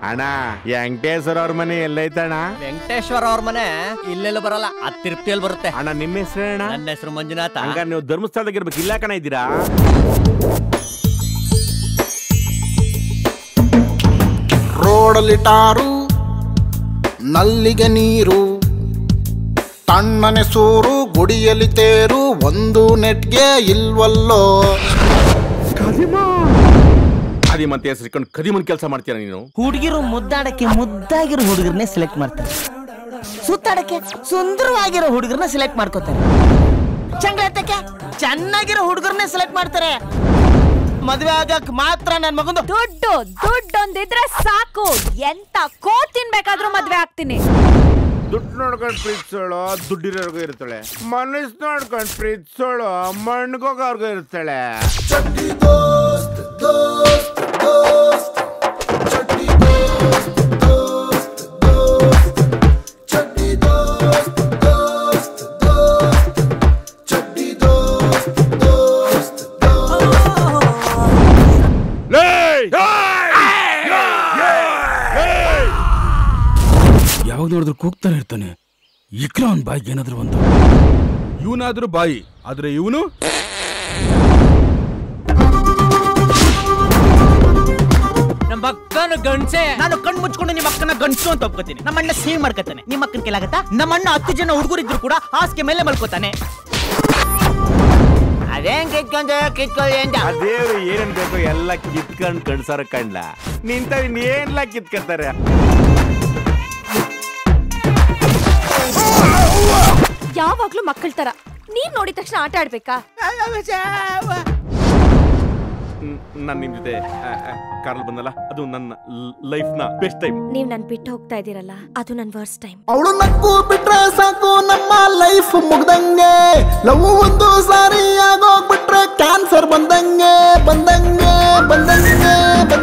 ಅಣ್ಣ ವೆಂಕಟೇಶ್ವರ ಅವ್ರ ಮನೆ ಎಲ್ಲೈತಣ್ಣ? ವೆಂಕಟೇಶ್ವರ ಅವ್ರ ಮನೆ ಇಲ್ಲೆಲ್ಲ ಬರಲ್ಲ, ತಿರುಪ್ತಿಯಲ್ಲಿ ಬರುತ್ತೆ. ಅಣ್ಣ ನಿಮ್ಮ ಹೆಸರು ಅಣ್ಣ? ನನ್ನ ಹೆಸರು ಮಂಜುನಾಥ. ಹಂಗ ನೀವು ಧರ್ಮಸ್ಥಳದಾಗ ಇರ್ಬೇಕು, ಇಲ್ಲ ಕಣ ಇದ್ದೀರಾ? ರೋಡಲ್ಲಿ ಟಾರು, ನಲ್ಲಿಗೆ ನೀರು, ತಣ್ಣನೆ ಸೂರು, ಗುಡಿಯಲ್ಲಿ ತೇರು, ಒಂದು ನೆಟ್ಗೆ ಇಲ್ವಲ್ಲೋ. ಕದಿಮಂತ ಹೆಸರಿಕೊಂಡು ಕದಿಮನ್ ಕೆಲಸ ಮಾಡ್ತೀರ ನೀನು? ಹುಡುಗಿರು ಮುದ್ದಾಡಕ್ಕೆ ಮುದ್ದಾಗಿರೋ ಹುಡುಗರನ್ನೇ ಸೆಲೆಕ್ಟ್ ಮಾಡ್ತಾರೆ, ಸುತ್ತಾಡಕ್ಕೆ ಸುಂದರವಾಗಿರೋ ಹುಡುಗರನ್ನ ಸೆಲೆಕ್ಟ್ ಮಾಡ್ಕೋತಾರೆ, ಚಂಗ್ಳತ್ತಕ್ಕೆ ಚೆನ್ನಾಗಿರೋ ಹುಡುಗರನ್ನೇ ಸೆಲೆಕ್ಟ್ ಮಾಡ್ತಾರೆ. ಮದುವೆ ಆಗಕ್ ಮಾತ್ರ ನನ್ ಮಗಂದು ದುಡ್ಡೊಂದಿದ್ರೆ ಸಾಕು, ಎಂತ ಕೋತ್ ತಿನ್ಬೇಕಾದ್ರೂ ಮದ್ವೆ ಆಗ್ತೀನಿ. ದುಡ್ಡು ನೋಡ್ಕೊಂಡು ಪ್ರೀತಿಸೋಳು ದುಡ್ಡಿರೋರ್ಗೂ ಇರ್ತಾಳೆ, ಮನಸ್ಸು ನೋಡ್ಕೊಂಡು ಪ್ರೀತಿಸೋಳು ಮಣ್ಗೋಗವ್ರಿಗೂ ಇರ್ತಾಳೆ. ಯಾವಾಗ ನೋಡಿದ್ರು ಕೂಗ್ತಾನೆ ಇರ್ತಾನೆ. ಇಕ್ರ ಅವನ್ ಬಾಯಿಗೆ ಏನಾದ್ರು ಒಂದು. ಇವನಾದ್ರೂ ಬಾಯಿ, ಆದ್ರೆ ಇವನು ನಮ್ಮ ಅಕ್ಕನ ಗಂಡ್ಸೆ. ನಾನು ಕಣ್ ಮುಚ್ಕೊಂಡು ನಿಮ್ಮ ಅಕ್ಕನ ಗಂಡ್ಸು ಅಂತ ಒಪ್ಕೋತೀನಿ. ನಮ್ಮ ಅಣ್ಣ ಸೇವ್ ಮಾಡ್ಕೋತಾನೆ. ನಿಮ್ಮ ಅಕ್ಕನ ಕೇಳಾಗತ್ತಾ? ನಮ್ಮ ಅಣ್ಣ 10 ಜನ ಹುಡುಗರಿದ್ರು ಕೂಡ ಹಾಸಿಗೆ ಮೇಲೆ ಮಲ್ಕೋತಾನೆ. ಅದೇನ್ ಕಿತ್ಕೊಳ್ಳಿ ಅಂತ ಅದೇವ್ರು ಏನೇನ್ ಬೇಕೋ ಎಲ್ಲ ಕಿತ್ಕೊಂಡ್ ಕಳ್ಸಾರ ಕಂಡ್ಲ. ನಿಂತ ಏನ್ಲ ಕಿತ್ಕೊತಾರೆ. ಯಾವಾಗ್ಲೂ ಮಕ್ಕಳ ತರ ನೀನ್ ನೋಡಿದ ತಕ್ಷಣ ಆಟ ಆಡ್ಬೇಕಾ? ನಾನು ನಿಮ್ ಜೊತೆ ಕಾರಲ್ಲಿ ಬಂದಲ್ಲ, ಅದು ನನ್ನ ಲೈಫ್ ನ ಬೆಸ್ಟ್ ಟೈಮ್. ನೀವ್ ನನ್ ಬಿಟ್ಟು ಹೋಗ್ತಾ ಇದೀರಲ್ಲ, ಅದು ನನ್ ವರ್ಸ್ಟ್ ಟೈಮ್. ಅವಳು ನಕ್ಕು ಬಿಟ್ರೆ ಸಾಕು ನಮ್ಮ ಲೈಫ್ ಮುಗ್ದಂಗೆ. ಲವ್ ಒಂದು ಸಾರಿ ಆಗೋಗ್ಬಿಟ್ರೆ ಕ್ಯಾನ್ಸರ್ ಬಂದಂಗೆ ಬಂದಂಗೆ ಬಂದಂಗೆ ಬಂದಂಗೆ.